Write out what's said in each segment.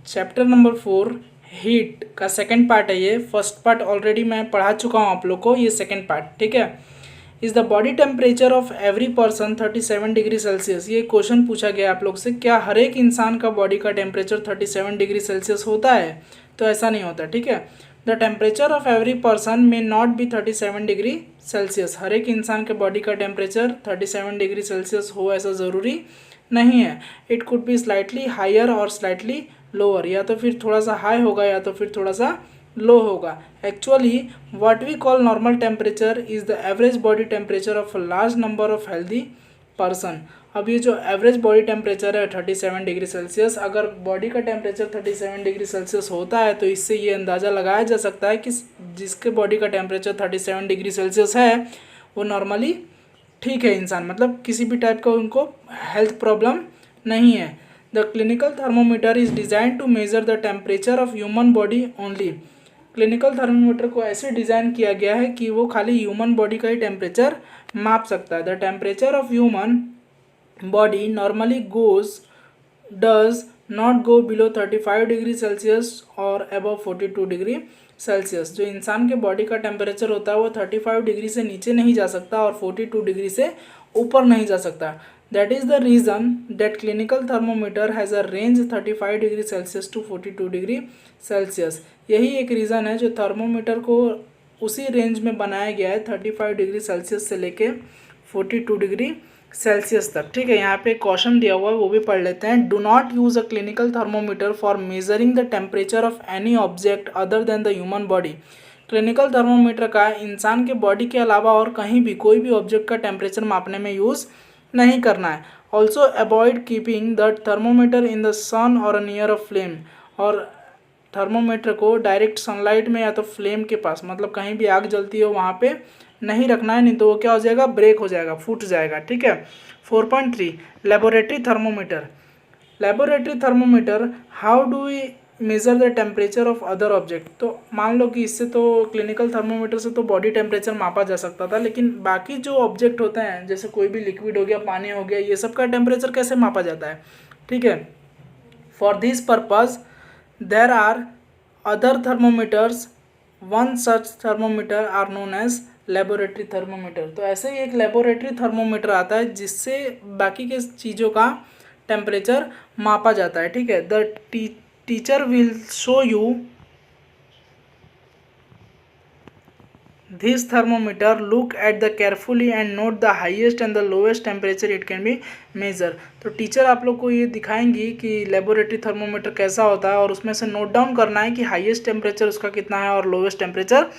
Chapter number 4 heat का second part है ये। फर्स्ट पार्ट ऑलरेडी मैं पढ़ा चुका हूँ आप लोग को, ये सेकंड पार्ट, ठीक है। Is the body temperature of every person 37 degree Celsius. ये क्वेश्चन पूछा गया आप लोग से, क्या हर एक इंसान का बॉडी का टेम्परेचर 37 डिग्री सेल्सियस होता है? तो ऐसा नहीं होता, ठीक है। The temperature of every person may not be 37 degree Celsius. हर एक इंसान के बॉडी का टेम्परेचर 37 डिग्री सेल्सियस हो ऐसा ज़रूरी नहीं है। It could be slightly higher और स्लाइटली लोअर, या तो फिर थोड़ा सा हाई होगा या तो फिर थोड़ा सा लो होगा। Actually what we call normal temperature is the average body temperature of a large number of healthy person. अब ये जो एवरेज बॉडी टेम्परेचर है 37 डिग्री सेल्सियस, अगर बॉडी का टेम्परेचर 37 डिग्री सेल्सियस होता है तो इससे ये अंदाज़ा लगाया जा सकता है कि जिसके बॉडी का टेम्परेचर 37 डिग्री सेल्सियस है वो नॉर्मली ठीक है इंसान, मतलब किसी भी टाइप का उनको हेल्थ प्रॉब्लम नहीं है। The clinical thermometer is design to measure the temperature of human body only. Clinical thermometer को ऐसे डिज़ाइन किया गया है कि वो खाली ह्यूमन बॉडी का ही टेम्परेचर माप सकता है। The temperature of human body normally does not go below 35 degree Celsius और अबव 42 डिग्री सेल्सियस। जो इंसान के बॉडी का टेम्परेचर होता है वो 35 डिग्री से नीचे नहीं जा सकता और 42 डिग्री से ऊपर नहीं जा सकता। That is the reason that clinical thermometer has a range 35 degree Celsius to 42 degree Celsius. यही एक रीज़न है जो थर्मोमीटर को उसी रेंज में बनाया गया है 35 डिग्री सेल्सियस से लेके 42 डिग्री सेल्सियस तक, ठीक है। यहाँ पे क्वेश्चन दिया हुआ है वो भी पढ़ लेते हैं। Do not use a clinical thermometer for measuring the temperature of any object other than the human body. Clinical thermometer का इंसान के बॉडी के अलावा और कहीं भी कोई भी ऑब्जेक्ट का टेम्परेचर मापने में यूज़ नहीं करना है। Also avoid keeping the thermometer in the sun और नियर अ फ्लेम। और थर्मोमीटर को डायरेक्ट सनलाइट में या तो फ्लेम के पास, मतलब कहीं भी आग जलती हो वहाँ पे नहीं रखना है, नहीं तो वो क्या हो जाएगा, ब्रेक हो जाएगा, फूट जाएगा, ठीक है। 4.3 laboratory thermometer. Laboratory thermometer how do we measure the temperature of other object. तो मान लो कि इससे तो क्लिनिकल थर्मोमीटर से तो बॉडी टेम्परेचर मापा जा सकता था, लेकिन बाकी जो ऑब्जेक्ट होते हैं जैसे कोई भी लिक्विड हो गया, पानी हो गया, ये सब का टेम्परेचर कैसे मापा जाता है, ठीक है। For this purpose there are other thermometers. One such thermometer are known as laboratory thermometer. तो ऐसे ही एक लेबोरेटरी थर्मोमीटर आता है जिससे बाकी के चीज़ों का टेम्परेचर मापा जाता है, ठीक है। The teacher will show you this thermometer, look at the carefully and note the highest and the lowest temperature it can be measure. तो टीचर आप लोग को ये दिखाएंगी कि लेबोरेटरी थर्मोमीटर कैसा होता है और उसमें से नोट डाउन करना है कि हाईएस्ट टेम्परेचर उसका कितना है और लोएस्ट टेम्परेचर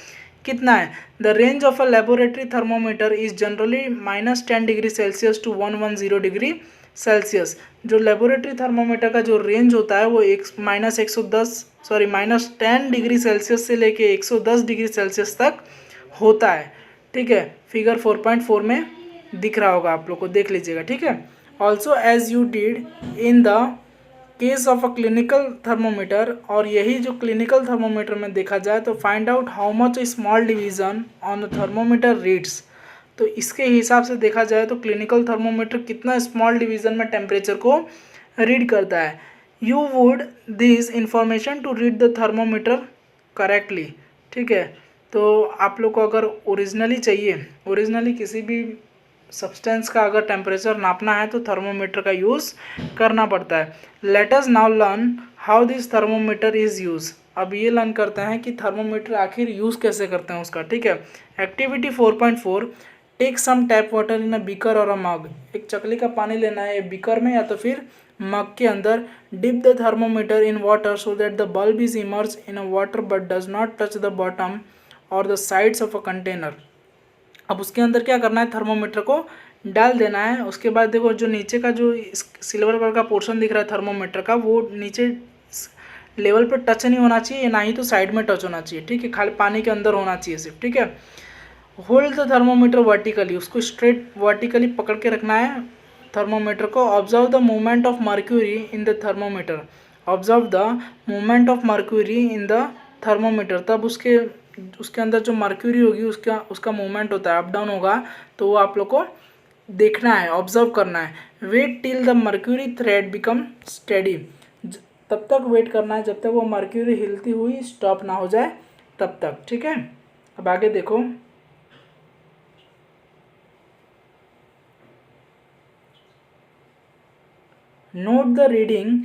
कितना है। The range of a laboratory thermometer is generally -10 degree Celsius to 110 degree Celsius. जो लेबोरेटरी थर्मोमीटर का जो रेंज होता है वो -10 डिग्री सेल्सियस से लेके 110 डिग्री सेल्सियस तक होता है, ठीक है। फिगर 4.4 में दिख रहा होगा, आप लोग को देख लीजिएगा, ठीक है। Also as you did in the case of a clinical thermometer, और यही जो क्लिनिकल थर्मोमीटर में देखा जाए तो find out how much small division on the thermometer reads. तो इसके हिसाब से देखा जाए तो क्लिनिकल थर्मोमीटर कितना स्मॉल डिवीजन में टेम्परेचर को रीड करता है। You would this information to read the thermometer correctly, ठीक है। तो आप लोग को अगर ओरिजिनली चाहिए, ओरिजिनली किसी भी सब्सटेंस का अगर टेम्परेचर नापना है तो थर्मोमीटर का यूज़ करना पड़ता है। Let us now learn how this thermometer is use. अब ये लर्न करते हैं कि थर्मोमीटर आखिर यूज़ कैसे करते हैं उसका, ठीक है। Activity 4.4 take some tap water in a beaker और अ मग। एक चकली का पानी लेना है बीकर में या तो फिर मग के अंदर। Dip the thermometer in water so that the bulb is immerse in a water but does not touch the bottom और the sides of a container. अब उसके अंदर क्या करना है, थर्मोमीटर को डाल देना है। उसके बाद देखो जो नीचे का जो सिल्वर कलर का पोर्शन दिख रहा है थर्मोमीटर का, वो नीचे लेवल पर टच नहीं होना चाहिए, ना ही तो साइड में टच होना चाहिए, ठीक है। खाली पानी के अंदर होना चाहिए सिर्फ, ठीक है। होल्ड द थर्मोमीटर वर्टिकली, उसको स्ट्रेट वर्टिकली पकड़ के रखना है थर्मोमीटर को। Observe the movement of mercury in the thermometer. Observe the movement of mercury in the thermometer. तब उसके अंदर जो मर्क्यूरी होगी उसका मूवमेंट होता है, अप डाउन होगा, तो वो आप लोग को देखना है, ऑब्जर्व करना है। Wait till the mercury thread become steady. तब तक वेट करना है जब तक वो मर्क्यूरी हिलती हुई स्टॉप ना हो जाए तब तक, ठीक है। अब आगे देखो, note the reading,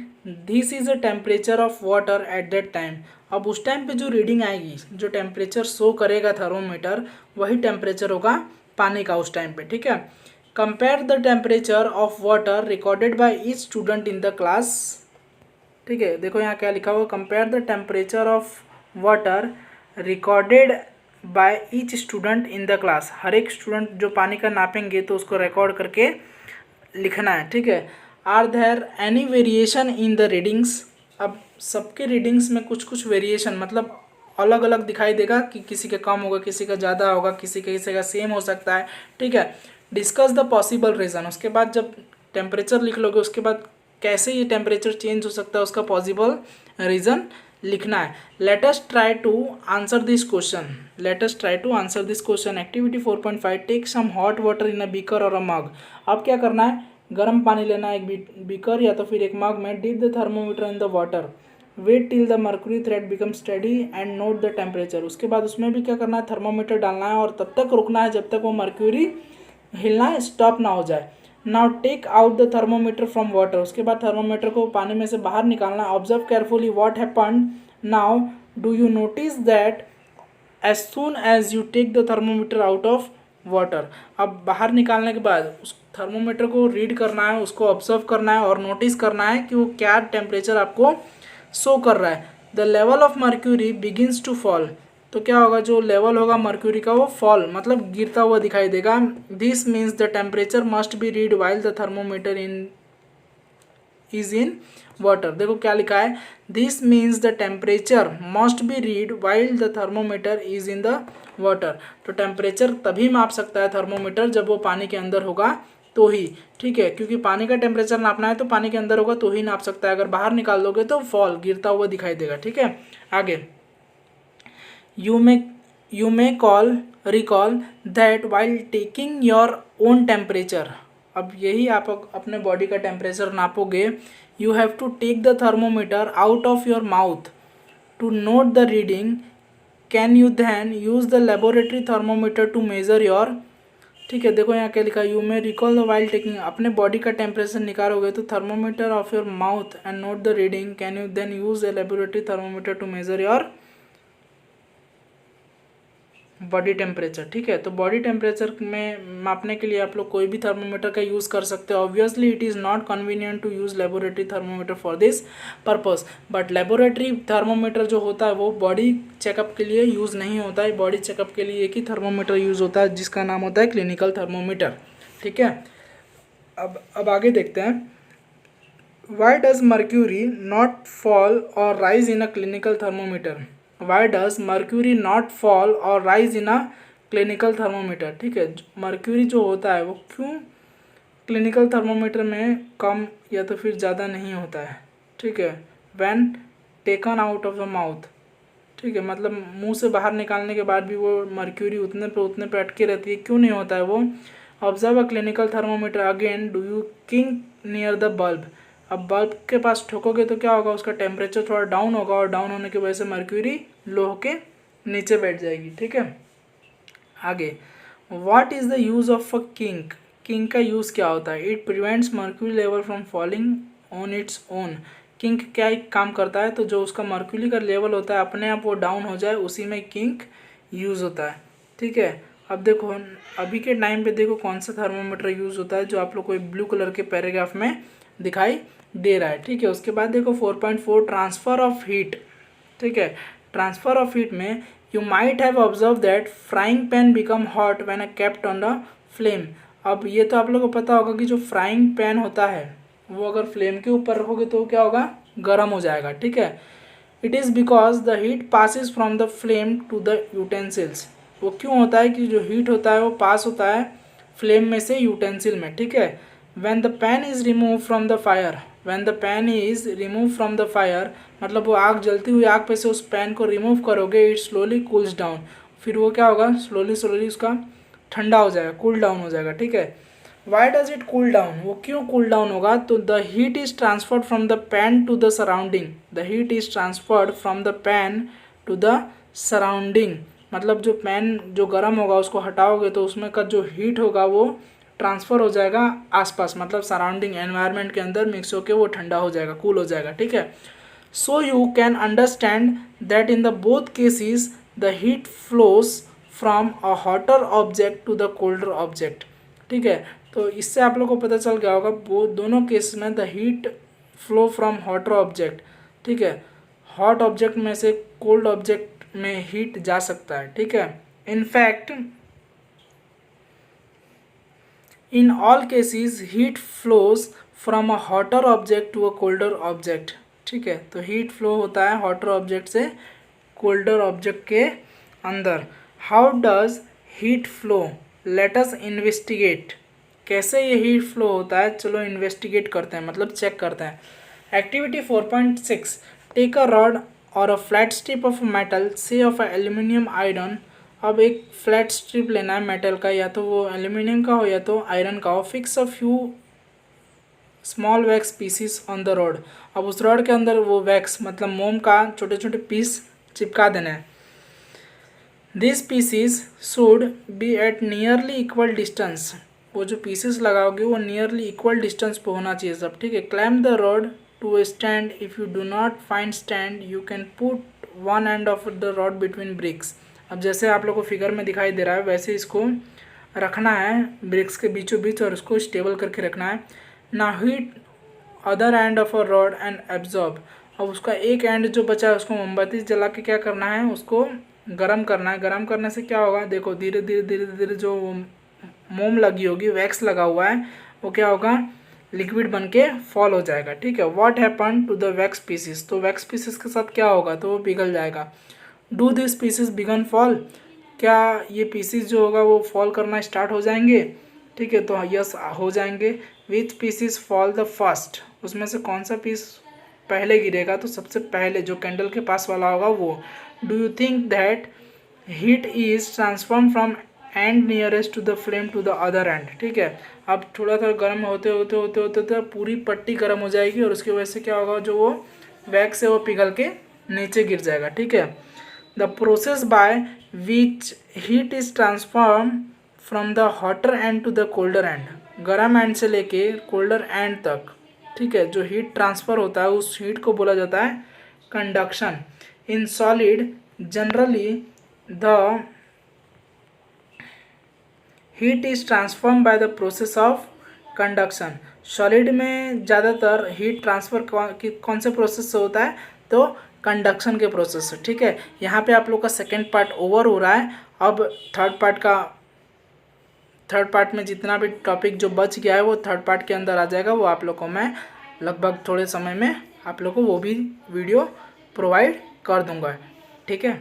this is a temperature of water at that time. अब उस टाइम पे जो रीडिंग आएगी, जो टेम्परेचर शो करेगा थर्मोमीटर, वही टेम्परेचर होगा पानी का उस टाइम पे, ठीक है। Compare the temperature of water recorded by each student in the class, ठीक है। देखो यहाँ क्या लिखा हुआ, compare the temperature of water recorded by each student in the class. हर एक स्टूडेंट जो पानी का नापेंगे तो उसको रिकॉर्ड करके लिखना है, ठीक है। Are there any variation in the readings. अब सबके रीडिंग्स में कुछ कुछ वेरिएशन, मतलब अलग अलग दिखाई देगा कि किसी का कम होगा, किसी का ज़्यादा होगा, किसी का सेम हो सकता है, ठीक है। Discuss the possible reason. उसके बाद जब टेम्परेचर लिख लोगे उसके बाद कैसे ये टेम्परेचर चेंज हो सकता है उसका पॉसिबल रीज़न लिखना है। Let us try to answer this question, let us try to answer this question. Activity 4.5, take some hot water in a beaker और अ मग। अब क्या करना है, गर्म पानी लेना है एक बीकर या तो फिर एक मग में। Dip the thermometer in the water, wait till the mercury thread become steady and note the temperature. उसके बाद उसमें भी क्या करना है, थर्मोमीटर डालना है और तब तक रुकना है जब तक वो मर्क्यूरी हिलना स्टॉप ना हो जाए। Now take out the thermometer from water. उसके बाद थर्मोमीटर को पानी में से बाहर निकालना। Observe carefully what happened now, do you notice that as soon as you take the thermometer out of water. अब बाहर निकालने के बाद उस थर्मोमीटर को रीड करना है, उसको ऑब्जर्व करना है और नोटिस करना है कि वो क्या टेम्परेचर आपको शो कर रहा है। The level of mercury begins to fall, तो क्या होगा, जो लेवल होगा मर्क्यूरी का वो फॉल मतलब गिरता हुआ दिखाई देगा। This means the temperature must be read while the thermometer is in water. देखो क्या लिखा है, this means the temperature must be read while the thermometer is in the water. तो टेम्परेचर तभी माप सकता है थर्मोमीटर जब वो पानी के अंदर होगा तो ही, ठीक है, क्योंकि पानी का टेम्परेचर नापना है तो पानी के अंदर होगा तो ही नाप सकता है। अगर बाहर निकाल दोगे तो फॉल गिरता हुआ दिखाई देगा, ठीक है। आगे, you may recall that while taking your own temperature, अब यही आप अपने बॉडी का temperature नापोगे, you have to take the thermometer out of your mouth to note the reading. Can you then use the laboratory thermometer to measure your, ठीक है। देखो यहाँ क्या लिखा, you may recall the while taking, अपने body का temperature निकालोगे तो thermometer off your mouth and note the reading. Can you then use a laboratory thermometer to measure your body temperature, ठीक है। तो बॉडी टेम्परेचर में मापने के लिए आप लोग कोई भी थर्मोमीटर का यूज़ कर सकते हो। Obviously it is not convenient to use laboratory thermometer for this purpose, but laboratory thermometer जो होता है वो बॉडी चेकअप के लिए यूज़ नहीं होता है। बॉडी चेकअप के लिए एक ही थर्मोमीटर यूज़ होता है जिसका नाम होता है क्लिनिकल थर्मोमीटर, ठीक है। अब आगे देखते हैं, why does mercury not fall और rise in a clinical thermometer. Why does mercury not fall और rise in a clinical thermometer, ठीक है। मर्क्यूरी जो होता है वो क्यों क्लिनिकल थर्मोमीटर में कम या तो फिर ज़्यादा नहीं होता है, ठीक है। When taken out of the mouth, ठीक है, मतलब मुंह से बाहर निकालने के बाद भी वो मर्क्यूरी उतने पे अटके रहती है, क्यों नहीं होता है वो। Observe a clinical thermometer again, do you king near the bulb. अब बल्ब के पास ठोकोगे तो क्या होगा, उसका टेम्परेचर थोड़ा डाउन होगा और डाउन होने की वजह से मर्क्यूरी लो होके नीचे बैठ जाएगी, ठीक है। आगे, what is the use of a kink. Kink का यूज़ क्या होता है, it prevents mercury level from falling on its own. Kink क्या एक काम करता है, तो जो उसका मर्क्यूरी का लेवल होता है अपने आप वो डाउन हो जाए, उसी में किंक यूज़ होता है, ठीक है। अब देखो अभी के टाइम पे देखो कौन सा थर्मोमीटर यूज़ होता है, जो आप लोग को ब्लू कलर के पैराग्राफ में दिखाई दे रहा है, ठीक है। उसके बाद देखो 4.4, ट्रांसफ़र ऑफ हीट, ठीक है। ट्रांसफ़र ऑफ हीट में you might have observe that frying pan become hot when kept on the flame. अब ये तो आप लोग को पता होगा कि जो फ्राइंग पैन होता है वो अगर फ्लेम के ऊपर रखोगे तो क्या होगा, गर्म हो जाएगा, ठीक है। It is because the heat passes from the flame to the utensils. वो क्यों होता है कि जो हीट होता है वो पास होता है फ्लेम में से यूटेंसिल में, ठीक है। When the pan is remove from the fire, when the pan is remove from the fire मतलब वो आग जलती हुई आग पे से उस पैन को रिमूव करोगे, इट स्लोली कूल्स डाउन, फिर वो क्या होगा, स्लोली उसका ठंडा हो जाएगा, कूल डाउन हो जाएगा, ठीक है। Why does it cool down, वो क्यों कूल डाउन होगा, तो the heat is transferred from the pan to the surrounding, the heat is transferred from the pan to the surrounding, मतलब जो पैन जो गर्म होगा उसको हटाओगे तो उसमें का जो हीट होगा वो ट्रांसफ़र हो जाएगा आसपास, मतलब सराउंडिंग एनवायरनमेंट के अंदर मिक्स होकर वो ठंडा हो जाएगा, कूल हो जाएगा, ठीक है। So you can understand that in the both cases the heat flows from a hotter object to the colder object, ठीक है। तो इससे आप लोग को पता चल गया होगा वो दोनों केस में the heat flow from hotter object, ठीक है, हॉट ऑब्जेक्ट में से कोल्ड ऑब्जेक्ट में हीट जा सकता है, ठीक है। In fact in all cases heat flows from a hotter object to a colder object, ठीक है। तो हीट फ्लो होता है हॉटर ऑब्जेक्ट से कोल्डर ऑब्जेक्ट के अंदर। How does heat flow, let us investigate, कैसे ये हीट फ्लो होता है, चलो इन्वेस्टिगेट करते हैं, मतलब चेक करते हैं। एक्टिविटी 4.6, टेक अ रॉड और a flat strip of metal से ऑफ एल्यूमिनियम आयरन। अब एक फ्लैट स्ट्रिप लेना है मेटल का, या तो वो एल्यूमिनियम का हो या तो आयरन का हो। Fix a few small wax pieces on the rod, अब उस रॉड के अंदर वो वैक्स मतलब मोम का छोटे छोटे पीस चिपका देना है। This pieces should be at nearly equal distance, वो जो पीसेस लगाओगे वो नियरली इक्वल डिस्टेंस पे होना चाहिए सब, ठीक है। Clamp the rod to a stand, if you do not find stand you can put one end of the rod between bricks. अब जैसे आप लोग को फिगर में दिखाई दे रहा है वैसे इसको रखना है ब्रिक्स के बीचों बीच और उसको स्टेबल करके रखना है। ना heat other end of a rod and absorb, अब उसका एक एंड जो बचा है उसको मोमबत्ती जला के क्या करना है, उसको गर्म करना है। गर्म करने से क्या होगा, देखो धीरे धीरे धीरे धीरे जो मोम लगी होगी, वैक्स लगा हुआ है, वो क्या होगा, लिक्विड बन के फॉल हो जाएगा, ठीक है। What happen to the wax pieces, तो वैक्स पीसेस के साथ क्या होगा, तो वो पिघल जाएगा। Do this pieces begin fall, क्या ये पीसेस जो होगा वो फॉल करना स्टार्ट हो जाएंगे, ठीक है। तो यस हो जाएंगे। विच पीसेस फॉल द फर्स्ट, उसमें से कौन सा पीस पहले गिरेगा, तो सबसे पहले जो कैंडल के पास वाला होगा वो। Do you think that heat is transform from end nearest to the flame to the other end, ठीक है। अब थोड़ा थोड़ा गर्म होते होते होते होते होते पूरी पट्टी गर्म हो जाएगी और उसकी वजह से क्या होगा, जो वो वैक्स है वो पिघल के नीचे गिर जाएगा, ठीक है। The process by which heat is transform from the hotter end to the colder end, गर्म एंड से लेके कोल्डर एंड तक, ठीक है, जो हीट ट्रांसफ़र होता है उस हीट को बोला जाता है conduction. In solid generally the heat is transform by the process of conduction, solid में ज़्यादातर हीट ट्रांसफ़र कौन से प्रोसेस से होता है, तो कंडक्शन के प्रोसेस से, ठीक है। यहाँ पे आप लोग का सेकेंड पार्ट ओवर हो रहा है। अब थर्ड पार्ट में जितना भी टॉपिक जो बच गया है वो थर्ड पार्ट के अंदर आ जाएगा, वो आप लोग को मैं लगभग थोड़े समय में आप लोग को वो भी वीडियो प्रोवाइड कर दूंगा, ठीक है।